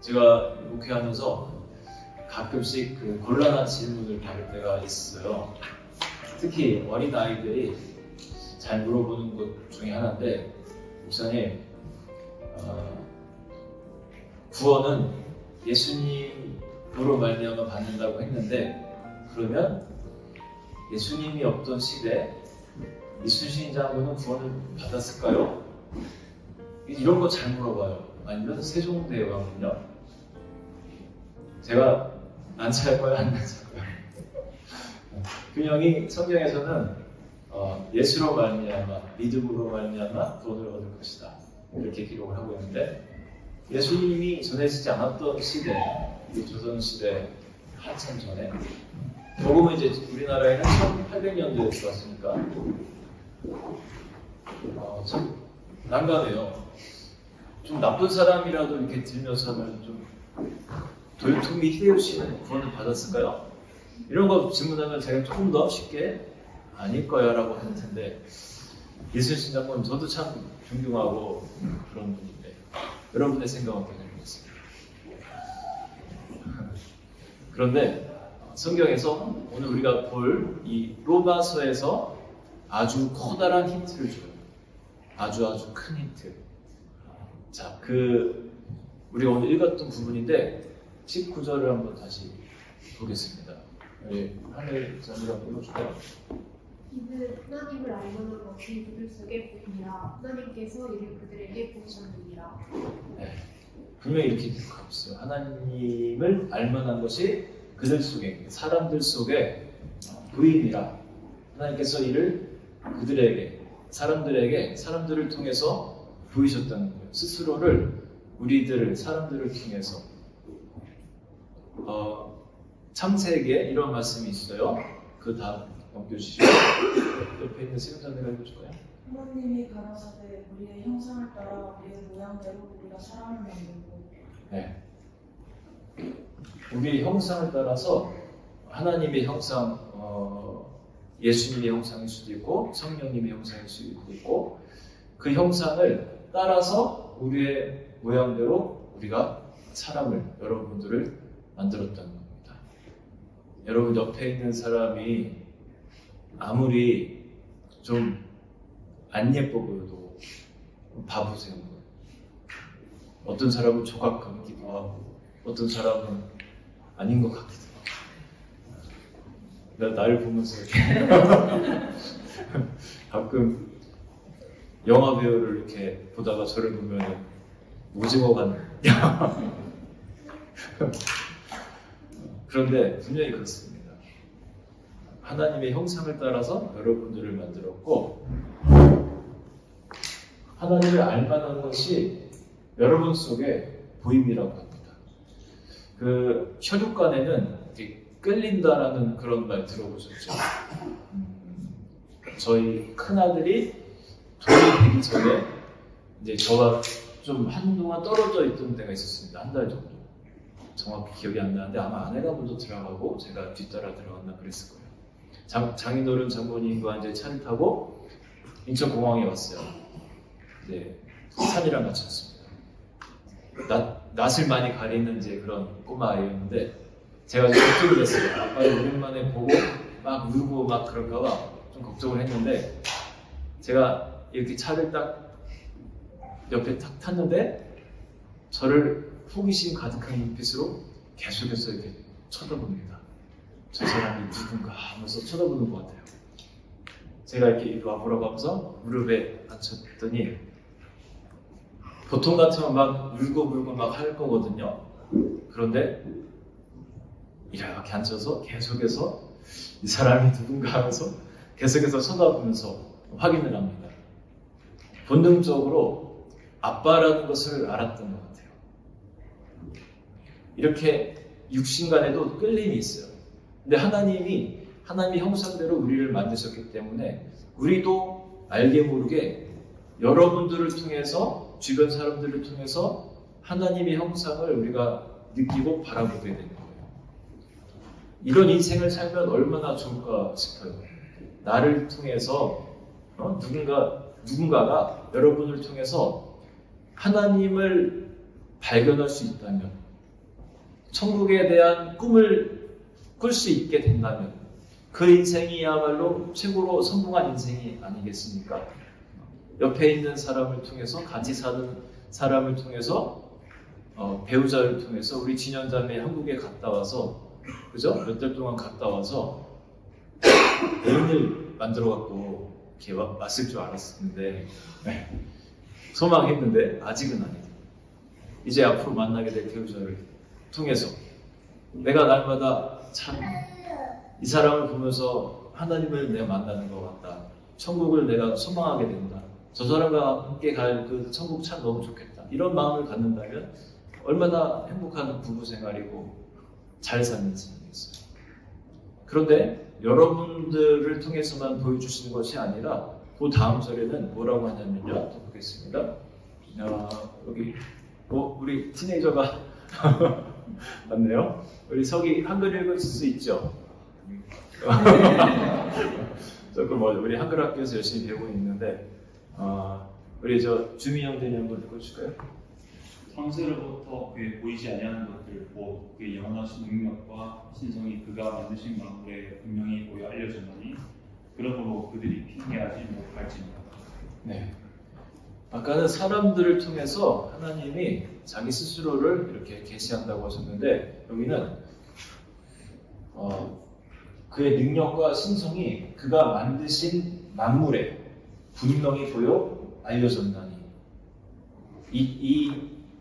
제가 목회하면서 가끔씩 그 곤란한 질문을 받을 때가 있어요. 특히 어린 아이들이 잘 물어보는 것 중에 하나인데, 목사님, 구원은 예수님으로 말미암아 받는다고 했는데, 그러면 예수님이 없던 시대에 이순신 장군은 구원을 받았을까요? 이런 거 잘 물어봐요. 아니면 세종대왕은요? 제가 난처할 거야, 안 난처할 거야? 분명히 성경에서는 예수로 말미암아, 믿음으로 말미암아 구원을 얻을 것이다, 이렇게 기록을 하고 있는데, 예수님이 전해지지 않았던 시대, 조선시대 한참 전에, 복음은 이제 우리나라에는 1800년도에 들어왔으니까 참 난감해요. 좀 나쁜 사람이라도 이렇게 들면서는 좀 도요토미 히데요시는 구원을 받았을까요? 이런 거 질문하면 제가 조금 더 쉽게 아닐 거야 라고 할 텐데, 이순신 장군 저도 참 존경하고 그런 분인데, 여러분의 생각은 어떻게 되겠습니까? 그런데 성경에서 오늘 우리가 볼 이 로마서에서 아주 커다란 힌트를 줘요. 아주 큰 힌트. 자, 우리가 오늘 읽었던 부분인데 19절을 한번 다시 보겠습니다. 우리 하늘 자매가 읽어줄까요? 이는 하나님을 알만한 것이 그들 속에 보이니라. 하나님께서 이를 그들에게 보이셨느니라. 네, 분명히 이렇게 기록하고 있어요. 하나님을 알만한 것이 그들 속에, 사람들 속에 보이니라. 하나님께서 이를 그들에게, 사람들을 통해서 보이셨다는 거예요. 스스로를, 사람들을 통해서. 창세기에 이런 말씀이 있어요. 그 다음 넘겨주시죠. 옆에 있는 세금자매가 읽어줄까요? 하나님이 가라사대 우리의 형상을 따라 우리의 모양대로 우리가 사람을 만들고. 네. 우리의 형상을 따라서 하나님의 형상, 예수님의 형상일 수도 있고 성령님의 형상일 수도 있고, 그 형상을 따라서 우리의 모양대로 우리가 여러분들을 만들었다는 겁니다. 여러분 옆에 있는 사람이 아무리 좀 안 예뻐 보여도 봐보세요. 어떤 사람은 조각 같기도 하고 어떤 사람은 아닌 것 같기도 하고. 나를 보면서 이렇게 가끔 영화 배우를 이렇게 보다가 저를 보면 오징어 같네. 그런데 분명히 그렇습니다. 하나님의 형상을 따라서 여러분들을 만들었고, 하나님을 알만한 것이 여러분 속에 보임이라고 합니다. 그 혈육간에는 끌린다라는 그런 말 들어보셨죠? 저희 큰아들이 돌이 되기 전에 이제 저와 좀 한동안 떨어져 있던 때가 있었습니다. 한 달 정도. 정확히 기억이 안 나는데 아마 아내가 먼저 들어가고 제가 뒤따라 들어갔나 그랬을 거예요. 장인어른 장모님과 이제 차를 타고 인천공항에 왔어요. 네, 산이랑 같이 왔습니다. 낯을 많이 가리는 이제 그런 꼬마 아이였는데, 제가 좀 걱정이 됐어요. 아빠를 오랜만에 보고 막 울고 막 그럴까봐 좀 걱정을 했는데, 제가 이렇게 차를 딱 옆에 탁 탔는데 저를 호기심 가득한 눈빛으로 계속해서 이렇게 쳐다봅니다. 저 사람이 누군가 하면서 쳐다보는 것 같아요. 제가 이렇게 와보라고 하면서 무릎에 앉혔더니, 보통 같으면 막 울고 막 할 거거든요. 그런데 이렇게 앉아서 계속해서 이 사람이 누군가 하면서 계속해서 쳐다보면서 확인을 합니다. 본능적으로 아빠라는 것을 알았던 것 같아요. 이렇게 육신간에도 끌림이 있어요. 근데 하나님의 형상대로 우리를 만드셨기 때문에 우리도 알게 모르게 여러분들을 통해서, 주변 사람들을 통해서 하나님의 형상을 우리가 느끼고 바라보게 되는 거예요. 이런 인생을 살면 얼마나 좋을까 싶어요. 나를 통해서 누군가가 여러분을 통해서 하나님을 발견할 수 있다면, 천국에 대한 꿈을 꿀 수 있게 된다면 그 인생이야말로 최고로 성공한 인생이 아니겠습니까? 옆에 있는 사람을 통해서, 같이 사는 사람을 통해서, 배우자를 통해서 우리 진현자매 한국에 갔다 와서, 그죠? 몇 달 동안 갔다 와서 애인을 만들어갖고 이렇게 왔을 줄 알았는데, 소망했는데 아직은 아니다. 이제 앞으로 만나게 될 배우자를 통해서 내가 날마다 참 이 사람을 보면서 하나님을 내가 만나는 것 같다. 천국을 내가 소망하게 된다. 저 사람과 함께 갈 그 천국 참 너무 좋겠다. 이런 마음을 갖는다면 얼마나 행복한 부부 생활이고 잘 사는 삶이겠어요. 그런데 여러분들을 통해서만 보여주시는 것이 아니라 그 다음 절에는 뭐라고 하냐면요. 또 보겠습니다. 여기 우리 티네이저가 맞네요. 우리 석이 한글 읽을 수 있죠? 조금 우리 한글 학교에서 열심히 배우고 있는데 우리 주민 형제님 한번 읽어주실까요? 창세로부터 그의 보이지 아니하는 것들 곧 그의 영원하신 능력과 신성이 그가 만드신 만물에 분명히 보여 알려졌나니 그러므로 그들이 핑계하지 못할지니라. 네. 아까는 사람들을 통해서 하나님이 자기 스스로를 이렇게 계시한다고 하셨는데 여기는 그의 능력과 신성이 그가 만드신 만물에 분명히 보여 알려졌나니 이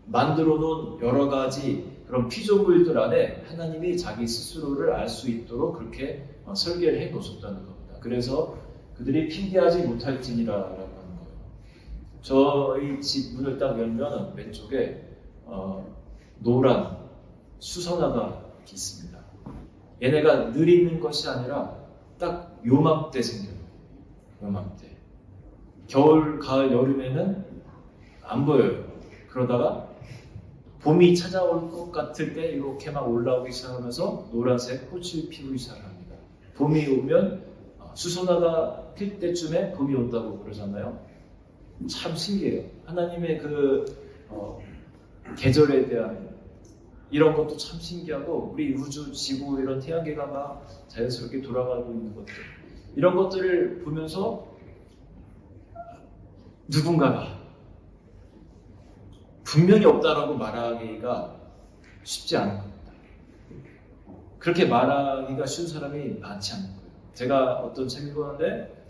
만들어 놓은 여러 가지 그런 피조물들 안에 하나님이 자기 스스로를 알 수 있도록 그렇게 설계를 해 놓으셨다는 겁니다. 그래서 그들이 핑계하지 못할지니라라고 하는 거예요. 저희 집 문을 딱 열면 왼쪽에 노란 수선화가 있습니다. 얘네가 늘 있는 것이 아니라 딱 요맘때 생겨요. 요맘때. 겨울, 가을, 여름에는 안 보여요. 그러다가 봄이 찾아올 것 같을 때 이렇게 막 올라오기 시작하면서 노란색 꽃을 피우기 시작합니다. 봄이 오면 수선화가 필 때쯤에 봄이 온다고 그러잖아요. 참 신기해요. 하나님의 그 계절에 대한 이런 것도 참 신기하고 우리 우주, 지구 이런 태양계가 막 자연스럽게 돌아가고 있는 것들 이런 것들을 보면서 누군가가 분명히 없다라고 말하기가 쉽지 않은 겁니다. 그렇게 말하기가 쉬운 사람이 많지 않은 거예요. 제가 어떤 책을 보는데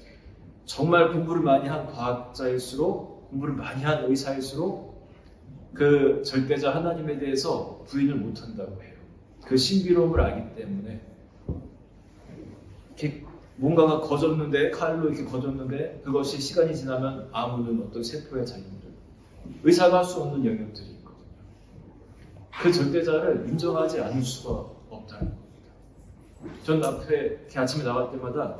정말 공부를 많이 한 과학자일수록 공부를 많이 한 의사일수록 그 절대자 하나님에 대해서 부인을 못한다고 해요. 그 신비로움을 알기 때문에 이렇게 뭔가가 거졌는데 칼로 이렇게 거졌는데 그것이 시간이 지나면 아무는 어떤 세포의 작용들 의사가 할 수 없는 영역들이 있거든요. 그 절대자를 인정하지 않을 수가 없다는 겁니다. 전 앞에 이렇게 아침에 나갈 때마다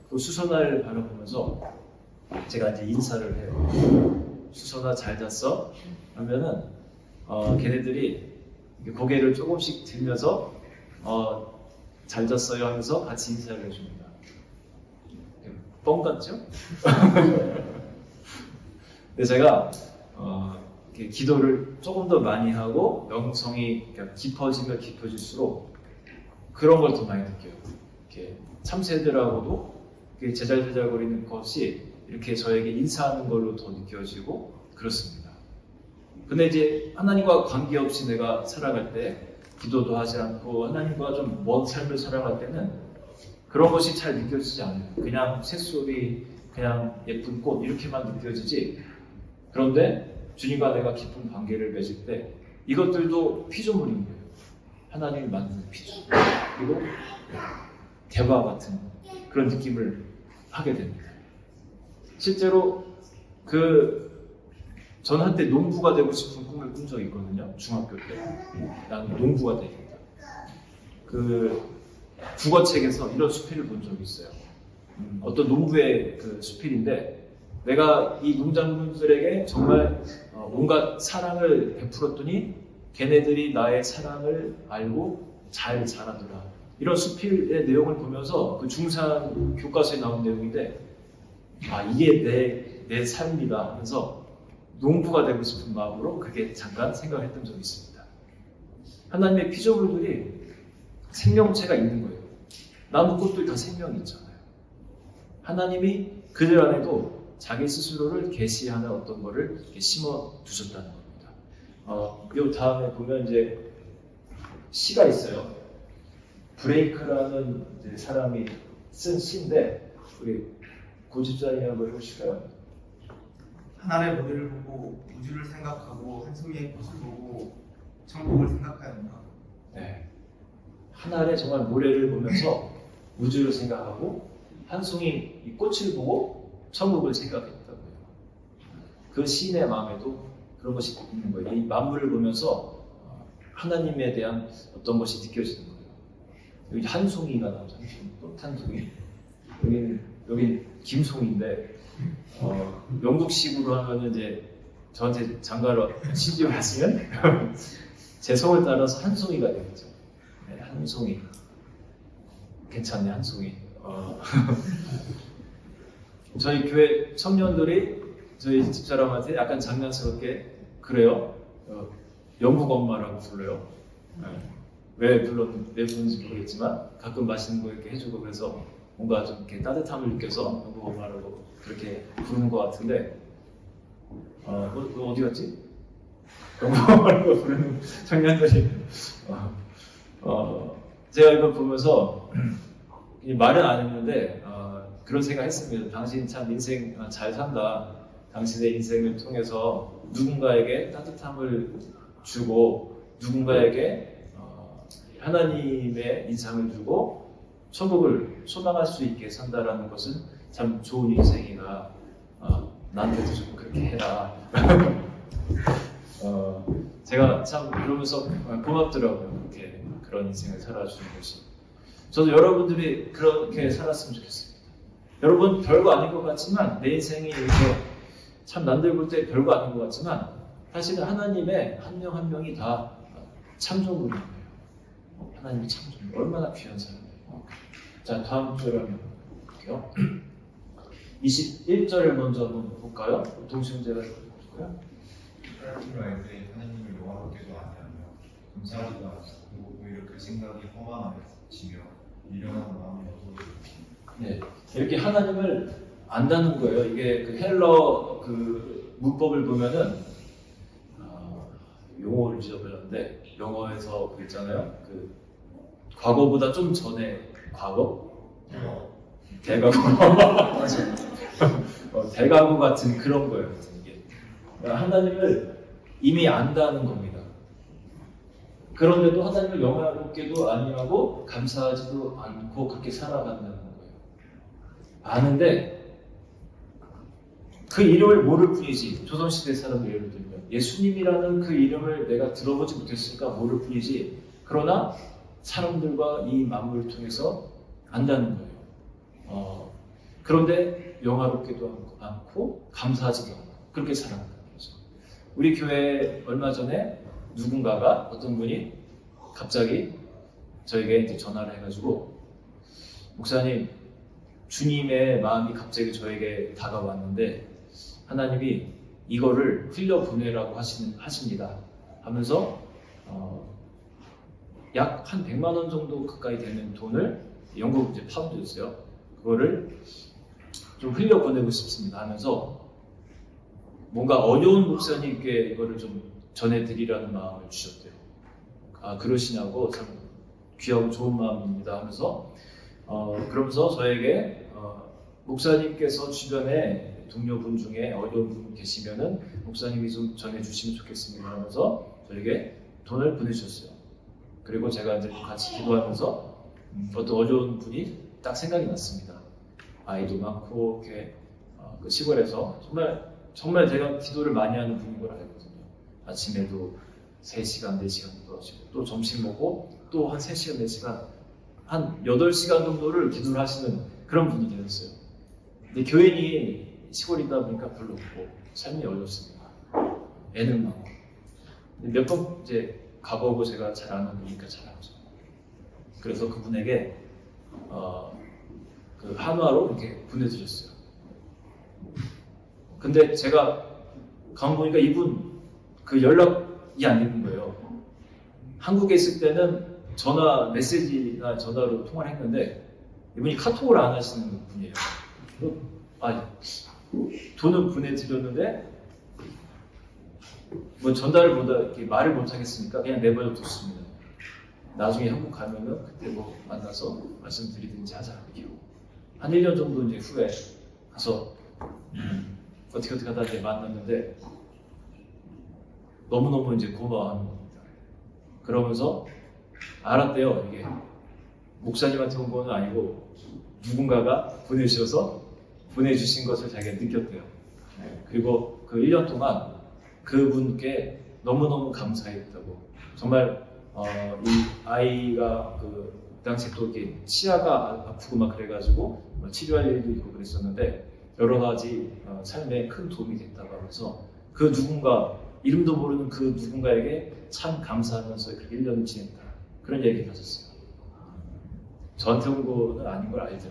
그 수선화를 바라보면서 제가 이제 인사를 해요. 수선화 잘 잤어? 하면은 걔네들이 고개를 조금씩 들면서 잘 잤어요 하면서 같이 인사를 해줍니다. 뻥 같죠? 근데 제가 이렇게 기도를 조금 더 많이 하고 영성이 깊어지면 깊어질수록 그런 걸 더 많이 느껴요. 이렇게 참새들하고도 제잘제잘거리는 것이 이렇게 저에게 인사하는 걸로 더 느껴지고 그렇습니다. 근데 이제 하나님과 관계없이 내가 살아갈 때 기도도 하지 않고 하나님과 좀 먼 삶을 살아갈 때는 그런 것이 잘 느껴지지 않아요. 그냥 새소리, 그냥 예쁜 꽃 이렇게만 느껴지지. 그런데 주님과 내가 깊은 관계를 맺을 때 이것들도 피조물인 거예요. 하나님이 만든 피조물. 그리고 대화 같은 그런 느낌을 하게 됩니다. 실제로 전 한때 농부가 되고 싶은 꿈을 꾼 적이 있거든요. 중학교 때. 나는 농부가 되겠다. 국어책에서 이런 수필을 본 적이 있어요. 어떤 농부의 그 수필인데 내가 이 농작물들에게 정말 온갖 사랑을 베풀었더니 걔네들이 나의 사랑을 알고 잘 자라더라. 이런 수필의 내용을 보면서 그 중3 교과서에 나온 내용인데 이게 내 삶이다 하면서 농부가 되고 싶은 마음으로 그게 잠깐 생각했던 적이 있습니다. 하나님의 피조물들이 생명체가 있는 거예요. 나무 꽃들 다 생명이 있잖아요. 하나님이 그들 안에도 자기 스스로를 계시하는 어떤 거를 이렇게 심어 두셨다는 겁니다. 요 다음에 보면 이제 시가 있어요. 브레이크라는 이제 사람이 쓴 시인데 우리 고집자님 한번 해보실까요? 하늘의 모델을 보고 우주를 생각하고 한송이의 꽃을 보고 천국을 생각하였나. 네. 하늘의 정말 모래를 보면서 우주를 생각하고 한 송이 이 꽃을 보고 천국을 생각했다고요. 그 시인의 마음에도 그런 것이 있는 거예요. 이 만물을 보면서 하나님에 대한 어떤 것이 느껴지는 거예요. 여기 한 송이가 나오잖아요. 꽃 한 송이. 여기 김송인데 영국식으로 하면 이제 저한테 장가로 시집을 갔으면 제 성을 따라서 한 송이가 되겠죠. 네, 한 송이. 괜찮네, 한 송이. 저희 교회 청년들이 저희 집사람한테 약간 장난스럽게 그래요. 영국 엄마라고 불러요. 네. 왜 부르는지 모르겠지만 가끔 맛있는 거 이렇게 해주고 그래서 뭔가 좀 이렇게 따뜻함을 느껴서 영국 엄마라고 그렇게 부르는 것 같은데 어디 갔지? 영국 엄마라고 부르는 청년들이 제가 이걸 보면서 말은 안 했는데 그런 생각했습니다. 당신 참 인생 잘 산다. 당신의 인생을 통해서 누군가에게 따뜻함을 주고 누군가에게 하나님의 인상을 주고 천국을 소망할 수 있게 산다라는 것은 참 좋은 인생이다. 나한테도 좀 그렇게 해라. 제가 참 그러면서 고맙더라고요. 그렇게 그런 인생을 살아주는 것이. 저도 여러분들이 그렇게 살았으면 좋겠습니다. 여러분 별거 아닌 것 같지만 내 인생이 이렇게 참 남들 볼 때 별거 아닌 것 같지만 사실은 하나님의 한 명 한 명이 다 참조물인 거예요. 하나님이 참조물 얼마나 귀한 사람이에요. 자 다음 절 한번 볼게요. 21절을 먼저 한번 볼까요? 동시문제가 볼까요? 하나님을 알때 하나님을 영화롭게도 아니하며 감사하지도 않고 오히려 그 생각이 허망하여지며 미련한 마음이 없어지고. 네, 이렇게 하나님을 안다는 거예요. 이게 그 헬러 그 문법을 보면은 용어를 잊어버렸는데 영어에서 그 있잖아요. 그 과거보다 좀 전에 과거? 대과거. 대과거 같은 그런 거예요. 이게 하나님을 이미 안다는 겁니다. 그런데도 하나님을 영화롭게도 아니하고 감사하지도 않고 그렇게 살아간다는 거예요. 아는데 그 이름을 모를 뿐이지. 조선시대 사람들 예를 들면 예수님이라는 그 이름을 내가 들어보지 못했으니까 모를 뿐이지. 그러나 사람들과 이 만물을 통해서 안다는 거예요. 그런데 영화롭게도 않고 감사하지도 않고 그렇게 살아간다는 거죠. 우리 교회에 얼마 전에 누군가가 어떤 분이 갑자기 저에게 이제 전화를 해가지고 목사님 주님의 마음이 갑자기 저에게 다가왔는데 하나님이 이거를 흘려보내라고 하십니다 하면서 약 한 100만 원 정도 가까이 되는 돈을 영국 이제 파운드였어요. 그거를 좀 흘려보내고 싶습니다 하면서 뭔가 어려운 목사님께 이거를 좀 전해드리라는 마음을 주셨대요. 그러시냐고 참 귀하고 좋은 마음입니다 하면서 그러면서 저에게 목사님께서 주변에 동료분 중에 어려운 분 계시면은 목사님이 좀 전해주시면 좋겠습니다 하면서 저에게 돈을 보내주셨어요. 그리고 제가 이제 같이 기도하면서 어떤 어려운 분이 딱 생각이 났습니다. 아이도 많고 이렇게 그 시골에서 정말 제가 기도를 많이 하는 분인 걸 알거든요. 아침에도 3시간, 4시간 기도하시고 또 점심 먹고 또 한 3시간, 4시간 한 8시간 정도를 기도를 하시는 그런 분이 되었어요. 근데 교인이 시골이다 보니까 별로 없고 삶이 어렵습니다. 애는 많고 몇 번 이제 가보고 제가 잘 아는 분이니까 잘 알죠. 그래서 그분에게 그 한화로 이렇게 보내드렸어요. 근데 제가 가만 보니까 이분 그 연락이 안 되는 거예요. 한국에 있을 때는 전화 메시지나 전화로 통화를 했는데 이분이 카톡을 안 하시는 분이에요. 돈은 보내드렸는데 뭐 전달을 못 이렇게 말을 못 하겠으니까 그냥 내버려 뒀습니다. 나중에 한국 가면은 그때 뭐 만나서 말씀드리든지 하자 이렇게. 한 1년 정도 이제 후에 가서 어떻게 하다 이제 만났는데 너무너무 이제 고마워하는 겁니다. 그러면서 알았대요. 이게 목사님한테 온 거는 아니고 누군가가 보내주신 것을 자기가 느꼈대요. 그리고 그 1년 동안 그분께 너무너무 감사했다고. 정말 이 아이가 그 당시 또 이렇게 치아가 아프고 막 그래가지고 치료할 일도 있고 그랬었는데 여러 가지 삶에 큰 도움이 됐다고 하면서 그 누군가 이름도 모르는 그 누군가에게 참 감사하면서 그렇게 1년을 지냈다. 그런 얘기를 하셨어요. 저한테 온 거는 아닌 걸 알죠.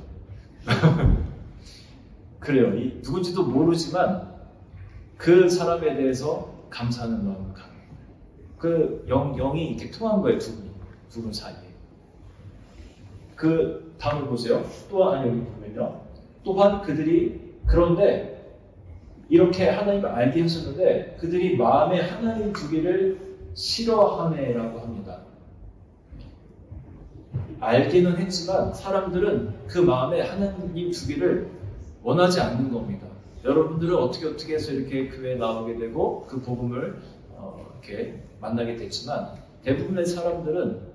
그래요. 이 누군지도 모르지만 그 사람에 대해서 감사하는 마음을 강해요. 그 영이 이렇게 통한 거예요. 두 분 사이에. 그 다음을 보세요. 또한 여기 보면요. 또한 그들이 그런데 이렇게 하나님을 알게 하셨는데 그들이 마음에 하나님 두기를 싫어하네라고 합니다. 알기는 했지만 사람들은 그 마음에 하나님 두기를 원하지 않는 겁니다. 여러분들은 어떻게 해서 이렇게 교회에 나오게 되고 그 복음을 이렇게 만나게 됐지만 대부분의 사람들은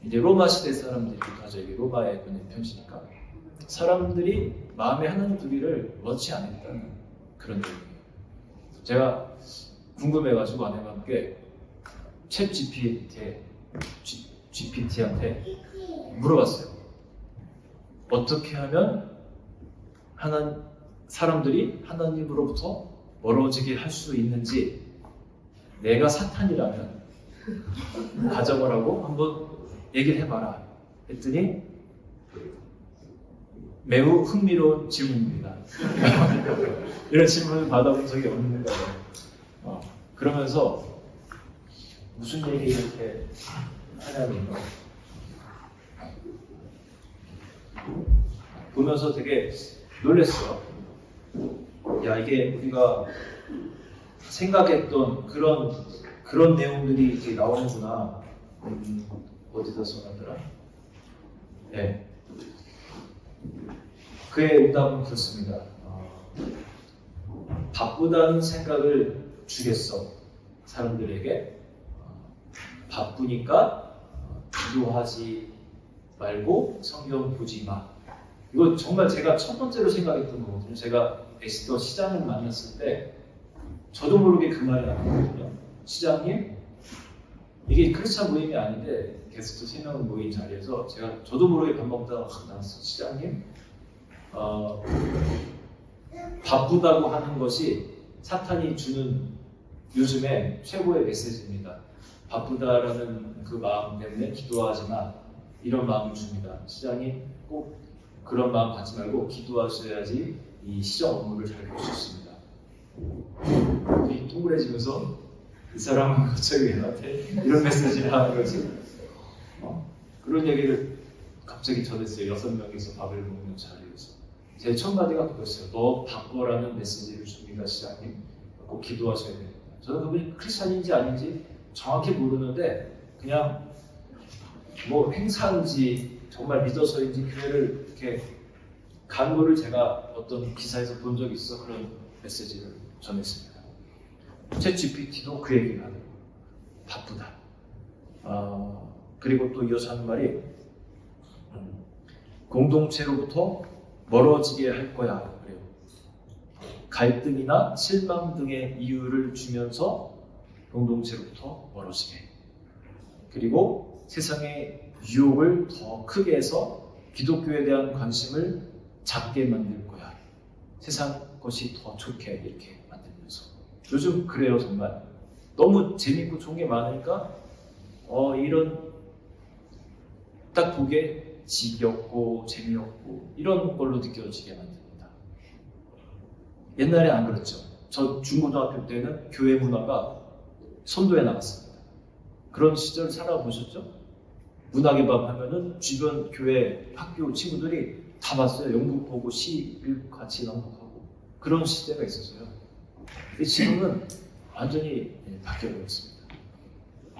이제 로마 시대 사람들이기도 하죠. 이게 로마에 있는 편지니까 사람들이 마음에 하나님 두기를 원치 않았다는 그런 얘기예요. 제가 궁금해가지고 아내와 함께 챗 GPT한테 물어봤어요. 어떻게 하면 사람들이 하나님으로부터 멀어지게 할 수 있는지 내가 사탄이라면 가정을 하고 한번 얘기를 해봐라 했더니 매우 흥미로운 질문입니다. 이런 질문을 받아본 적이 없는 거예요. 그러면서 무슨 얘기 이렇게 하냐면요. 보면서 되게 놀랐어요. 야, 이게 우리가 생각했던 그런 내용들이 이렇게 나오는구나. 어디다 써놨더라? 네. 그의 응답은 그렇습니다. 바쁘다는 생각을 주겠어. 사람들에게. 바쁘니까 기도하지 말고 성경 보지 마. 이거 정말 제가 첫 번째로 생각했던 거거든요. 제가 에스더 시장을 만났을 때 저도 모르게 그 말이 나왔거든요. 시장님, 이게 크리스찬 모임이 아닌데 게스트 3명 모인 자리에서 저도 모르게 밥 먹다가 확 나왔어요. 시장님, 바쁘다고 하는 것이 사탄이 주는 요즘에 최고의 메시지입니다. 바쁘다라는 그 마음 때문에 기도하지 마. 이런 마음을 줍니다. 시장이 꼭 그런 마음 갖지 말고 기도하셔야지 이 시정 업무를 잘 볼 수 있습니다. 동그래지면서 이 사람은 갑자기 왜 나한테 이런 메시지를 하는 거지? 그런 얘기를 갑자기 전했어요. 6명이서 밥을 먹는 자리에서. 제 첫 마디가 그거였어요. 너 바꿔라는 메시지를 줍니다, 시장님. 꼭 기도하셔야 됩니다. 저는 그분이 크리스찬인지 아닌지 정확히 모르는데 그냥 뭐 행사인지 정말 믿어서인지 교회를 이렇게 간 거를 제가 어떤 기사에서 본 적이 있어. 그런 메시지를 전했습니다. 챗 GPT도 그 얘기를 하네요. 바쁘다. 그리고 또 이어서 하는 말이 공동체로부터 멀어지게 할 거야. 그래요. 갈등이나 실망 등의 이유를 주면서 공동체로부터 멀어지게. 그리고 세상의 유혹을 더 크게 해서 기독교에 대한 관심을 작게 만들 거야. 세상 것이 더 좋게 이렇게 만들면서. 요즘 그래요, 정말. 너무 재밌고 좋은 게 많으니까 이런 딱 보기에 지겹고 재미없고 이런 걸로 느껴지게 만듭니다. 옛날에 안 그랬죠. 저 중고등학교 때는 교회 문화가 선도에 나갔습니다. 그런 시절 살아보셨죠? 문학의 밤 하면은 주변 교회 학교 친구들이 다 봤어요. 연극 보고 시 같이 낭독하고 그런 시대가 있었어요. 근데 지금은 완전히 바뀌어버렸습니다.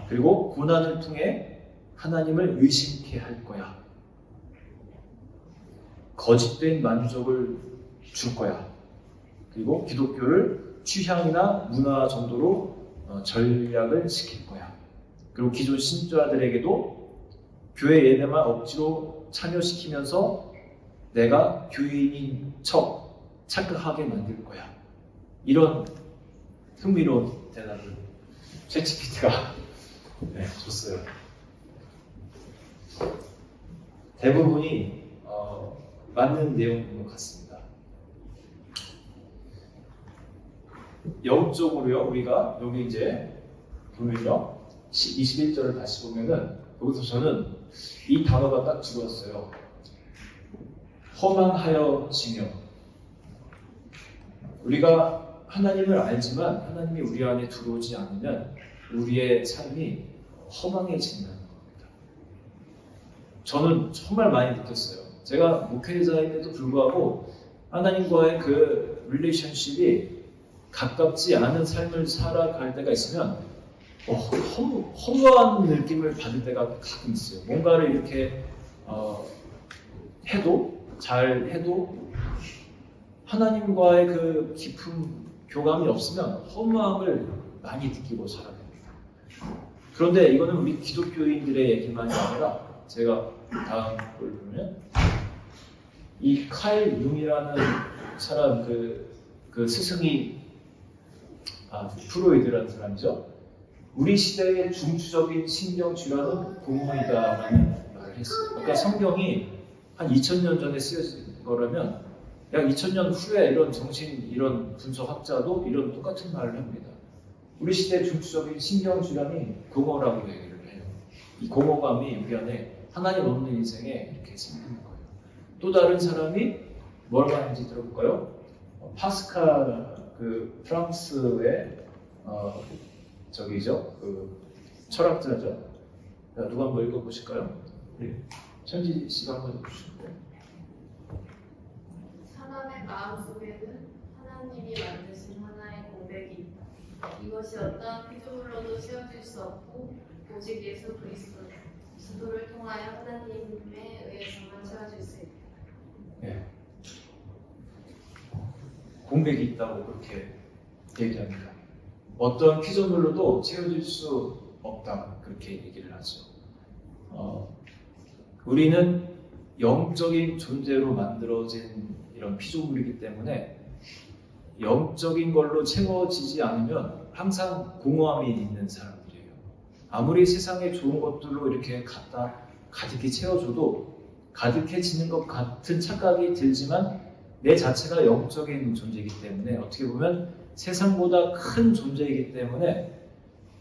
그리고 고난을 통해 하나님을 의심케 할 거야. 거짓된 만족을 줄 거야. 그리고 기독교를 취향이나 문화 정도로 전략을 시킬 거야. 그리고 기존 신자들에게도 교회 예배만 억지로 참여시키면서 내가 교인인 척 착각하게 만들 거야. 이런 흥미로운 대답을 챗GPT가 줬어요. 대부분이 맞는 내용인 것 같습니다. 영적으로요, 우리가 여기 이제 보면요, 21절을 다시 보면은 여기서 저는 이 단어가 딱 죽었어요. 허망하여지며. 우리가 하나님을 알지만 하나님이 우리 안에 들어오지 않으면 우리의 삶이 허망해진다는 겁니다. 저는 정말 많이 느꼈어요. 제가 목회자임에도 불구하고 하나님과의 그 릴레이션십이 가깝지 않은 삶을 살아갈 때가 있으면 허무한 느낌을 받을 때가 가끔 있어요. 뭔가를 이렇게 잘 해도 하나님과의 그 깊은 교감이 없으면 허무함을 많이 느끼고 살아야 됩니다. 그런데 이거는 우리 기독교인들의 얘기만이 아니라 제가 다음 걸 보면 이 카일 융이라는 사람 그 스승이 프로이드라는 사람이죠. 우리 시대의 중추적인 신경질환은 공허이다라는 말을 했어요. 그러니까 성경이 한 2000년 전에 쓰여진 거라면 약 2000년 후에 이런 이런 분석학자도 이런 똑같은 말을 합니다. 우리 시대의 중추적인 신경질환이 공허라고 얘기를 해요. 이 공허감이 우리 안에 하나님 없는 인생에 이렇게 생기는 거예요. 또 다른 사람이 뭘 말하는지 들어볼까요? 파스칼 프랑스의 철학자죠. 누가 한번 읽어보실까요? 네. 천지 씨가 한번 해주실까요? 사람의 마음속에는 하나님이 만드신 하나의 공백이 있다. 이것이 어떠한 피조물로도 채워질 수 없고 오직 예수 그리스도를 통하여 하나님에 의해서만 채워질 수 있다. 네. 공백이 있다고 그렇게 얘기합니다. 어떤 피조물로도 채워질 수 없다 그렇게 얘기를 하죠. 우리는 영적인 존재로 만들어진 이런 피조물이기 때문에 영적인 걸로 채워지지 않으면 항상 공허함이 있는 사람들이에요. 아무리 세상에 좋은 것들로 이렇게 가득히 채워줘도 가득해지는 것 같은 착각이 들지만 내 자체가 영적인 존재이기 때문에 어떻게 보면 세상보다 큰 존재이기 때문에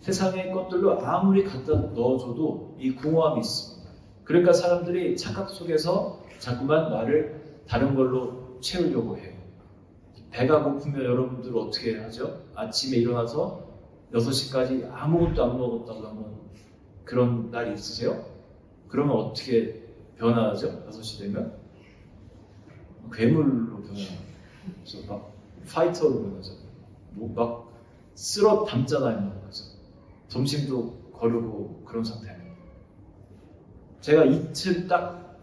세상의 것들로 아무리 갖다 넣어줘도 이 공허함이 있습니다. 그러니까 사람들이 착각 속에서 자꾸만 나를 다른 걸로 채우려고 해요. 배가 고프면 여러분들 어떻게 하죠? 아침에 일어나서 6시까지 아무것도 안 먹었다고 한번 그런 날이 있으세요? 그러면 어떻게 변화하죠? 6시 되면? 괴물로 변해요. 그래서 막 파이터로 변하죠. 막 쓸어 담잖아요. 그죠? 점심도 거르고 그런 상태예요. 제가 이틀 딱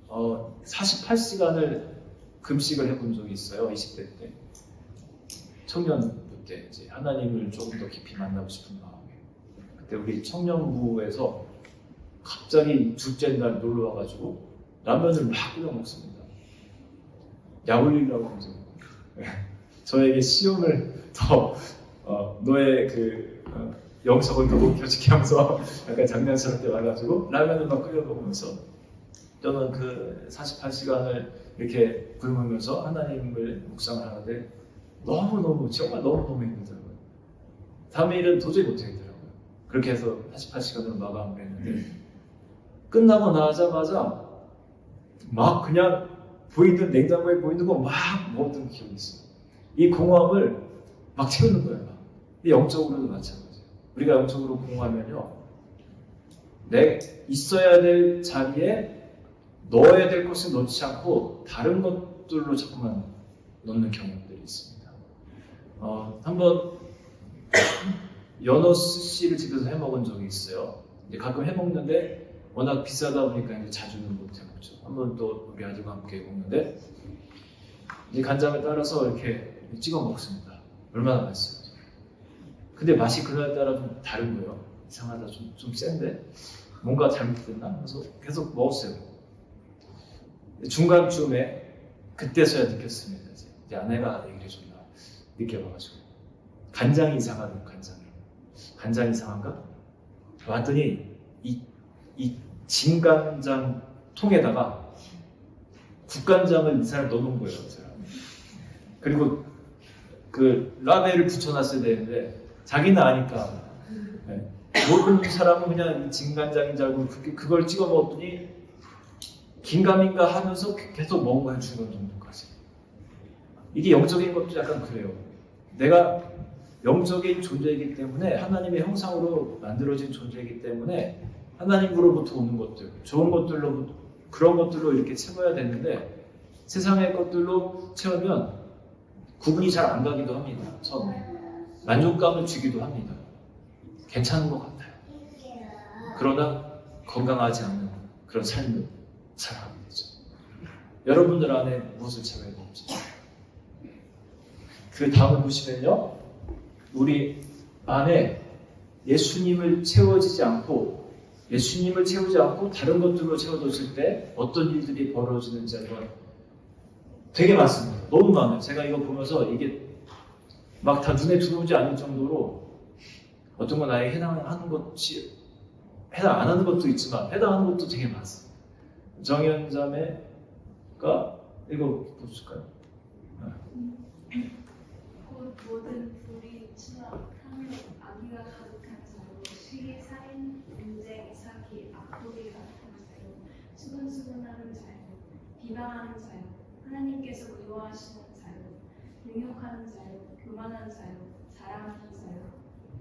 48시간을 금식을 해본 적이 있어요. 20대 때. 청년부 때 이제 하나님을 조금 더 깊이 만나고 싶은 마음에. 그때 우리 청년부에서 갑자기 둘째 날 놀러 와가지고 라면을 막 끓여 먹습니다. 약 올리려고 하면서 저에게 시험을 더 너의 영성을 더 높여지게 하면서 약간 장난스럽게 와가지고 라면을 막 끓여 먹으면서 저는 그 48시간을 이렇게 굶으면서 하나님을 묵상을 하는데 정말 너무너무 힘들더라고요. 다음 일은 도저히 못하겠더라고요. 그렇게 해서 48시간으로 마감을 했는데 끝나고 나자마자 막 그냥 냉장고에 보이는 거 막 먹었던 기억이 있어요. 이 공허함을 막 채우는 거예요. 근데 영적으로도 마찬가지예요. 우리가 영적으로 공허하면요 내 있어야 될 자리에 넣어야 될 것을 넣지 않고 다른 것들로 자꾸만 넣는 경향들이 있습니다. 한번 연어 스시를 집에서 해먹은 적이 있어요. 이제 가끔 해먹는데 워낙 비싸다 보니까 이제 자주는 못 해먹죠. 한번 또 우리 아들과 함께 먹는데 이제 간장을 따라서 이렇게 찍어 먹습니다. 얼마나 맛있어요. 근데 맛이 그날따라 좀 다른 거예요. 이상하다, 좀 센데 뭔가 잘못됐나? 그래서 계속 먹었어요. 중간쯤에 그때서야 느꼈습니다. 이제 아내가 얘기를 해줬나 느껴봐가지고 간장이 이상하네요. 간장이 이상한가? 왔더니 이 진간장 통에다가 국간장을 이 사람 넣어놓은 거예요. 이 사람. 그리고 그 라벨을 붙여놨어야 되는데 자기는 아니까 네. 모르는 사람은 그냥 이 진간장인 줄 알고 그걸 찍어 먹었더니 긴가민가 하면서 계속 먹은 거예요. 중간 정도까지. 이게 영적인 것도 약간 그래요. 내가 영적인 존재이기 때문에 하나님의 형상으로 만들어진 존재이기 때문에 하나님으로부터 오는 것들, 좋은 것들로 그런 것들로 이렇게 채워야 되는데 세상의 것들로 채우면 구분이 잘 안 가기도 합니다. 처음에 만족감을 주기도 합니다. 괜찮은 것 같아요. 그러나 건강하지 않은 그런 삶을 살아가게 되죠. 여러분들 안에 무엇을 채워야 되는지. 그 다음을 보시면요. 우리 안에 예수님을 채우지 않고 다른 것들로 채워졌을 때 어떤 일들이 벌어지는지 한번 되게 많습니다. 너무 많아요. 제가 이거 보면서 이게 막 다 눈에 들어오지 않을 정도로 어떤 건 아예 해당하는 것이 해당 안 하는 것도 있지만 해당하는 것도 되게 많습니다. 정현 자매가 이거 보실까요? 곧 모든 불이 추락, 탐욕, 악의가 가득한 자요, 시기, 살인, 분쟁, 사기, 악독이 가득한 자요, 수근수근하는 자요, 비방하는 자요, 하나님께서 미워하시는 자요, 능욕하는 자요, 교만한 자요, 자랑하는 자요,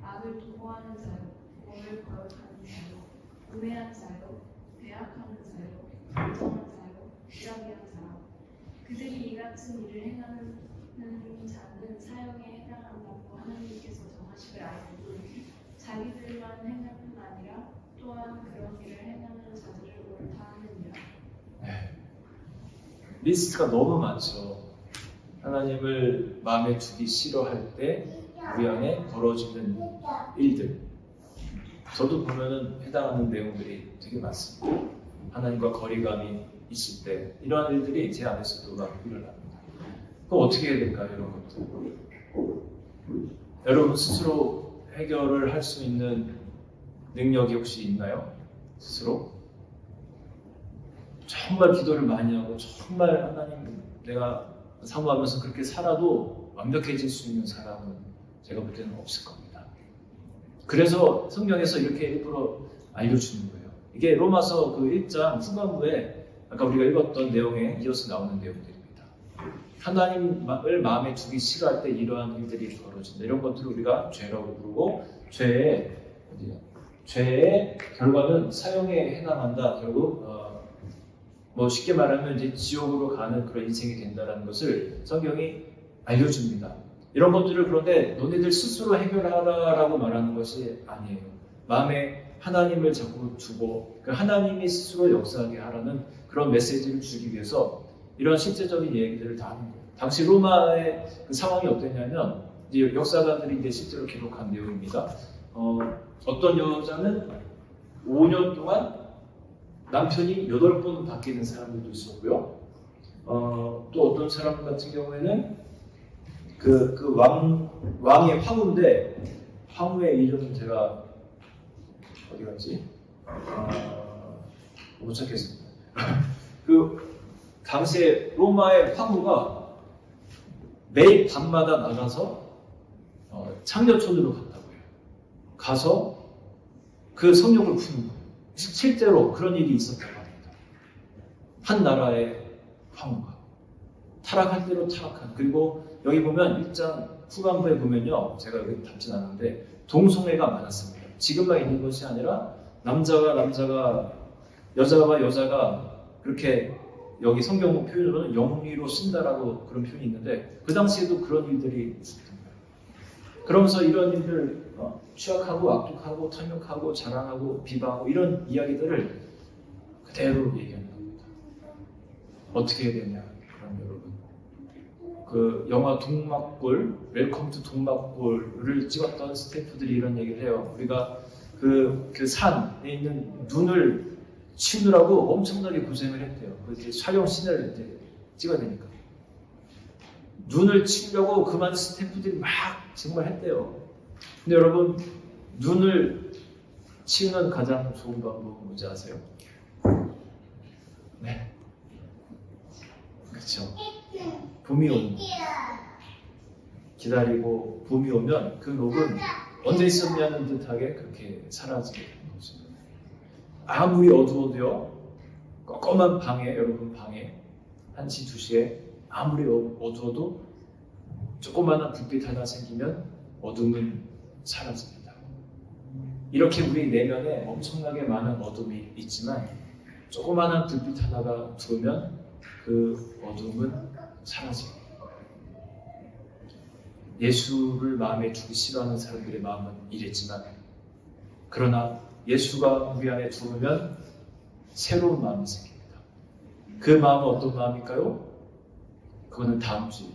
악을 도모하는 자요, 몸을 거역하는 자요, 우매한 자요, 배악하는 자요, 불정한 자요, 무자비한 자요. 그들이 이 같은 일을 행하는 자는 사형에 해당한다고 하나님께서 정하시길 알고 자기들만 행할 뿐 아니라 또한 그런 일을 행하는 자들을 옳다 하느니라. 네. 리스트가 너무 많죠. 하나님을 마음에 두기 싫어할 때 우리 안에 벌어지는 일들. 저도 보면은 해당하는 내용들이 되게 많습니다. 하나님과 거리감이 있을 때 이러한 일들이 제 안에서도 막 일어납니다. 그럼 어떻게 해야 될까요? 이런 것들. 여러분 스스로 해결을 할 수 있는 능력이 혹시 있나요? 스스로? 정말 기도를 많이 하고 정말 하나님 내가 사모하면서 그렇게 살아도 완벽해질 수 있는 사람은 제가 볼 때는 없을 겁니다. 그래서 성경에서 이렇게 일부러 알려주는 거예요. 이게 로마서 그 1장 후반부에 아까 우리가 읽었던 내용에 이어서 나오는 내용들입니다. 하나님을 마음에 두기 싫어할 때 이러한 일들이 벌어진다. 이런 것들을 우리가 죄라고 부르고 죄의 결과는 사형에 해당한다. 결국 뭐 쉽게 말하면 이제 지옥으로 가는 그런 인생이 된다는 것을 성경이 알려줍니다. 이런 것들을 그런데 너네들 스스로 해결하라고 말하는 것이 아니에요. 마음에 하나님을 자꾸 두고 그 하나님이 스스로 역사하게 하라는 그런 메시지를 주기 위해서 이런 실제적인 얘기들을 다 하는 거예요. 당시 로마의 그 상황이 어땠냐면 이제 역사가들이 이제 실제로 기록한 내용입니다. 어떤 여자는 5년 동안 남편이 8번 바뀌는 사람들도 있었고요. 또 어떤 사람 같은 경우에는 그 왕의 황후인데 황후의 이름은 제가 어디 갔지? 못 찾겠습니다. 그 당시에 로마의 황후가 매일 밤마다 나가서 창녀촌으로 갔다고 해요. 가서 그 성욕을 푸는 거예요. 실제로 그런 일이 있었다고 합니다. 한 나라의 황후가 타락할 대로 타락한. 그리고 여기 보면 1장 후반부에 보면요, 제가 여기 담진 않았는데 동성애가 많았습니다. 지금만 있는 것이 아니라 남자가 여자와 여자가 그렇게 여기 성경 표현으로는 영리로 쓴다라고 그런 표현이 있는데 그 당시에도 그런 일들이 있었던 거예요. 그러면서 이런 일들 취약하고 악독하고 탐욕하고 자랑하고 비방하고 이런 이야기들을 그대로 얘기하는 겁니다. 어떻게 해야 되냐? 그럼 여러분 그 영화 동막골 웰컴 투 동막골을 찍었던 스태프들이 이런 얘기를 해요. 우리가 그 산에 있는 눈을 치느라고 엄청나게 고생을 했대요. 그 이제 촬영 씬을 이제 찍어야 되니까 눈을 치려고 그 많은 스태프들이 막 정말 했대요. 근데 여러분 눈을 치우는 가장 좋은 방법은 뭔지 아세요? 네, 그렇죠. 봄이 오는 거. 기다리고 봄이 오면 그 녹은 언제 있었냐는 듯하게 그렇게 사라지게 되는 거죠. 아무리 어두워도요, 껌껌한 방에, 여러분 방에 1시, 2시에 아무리 어두워도 조그마한 불빛 하나 생기면 어둠은 사라집니다. 이렇게 우리 내면에 엄청나게 많은 어둠이 있지만 조그마한 불빛 하나가 들어오면 그 어둠은 사라집니다. 예수를 마음에 두기 싫어하는 사람들의 마음은 이랬지만 그러나 예수가 우리 안에 들어오면 새로운 마음이 생깁니다. 그 마음은 어떤 마음일까요? 그거는 다음 주에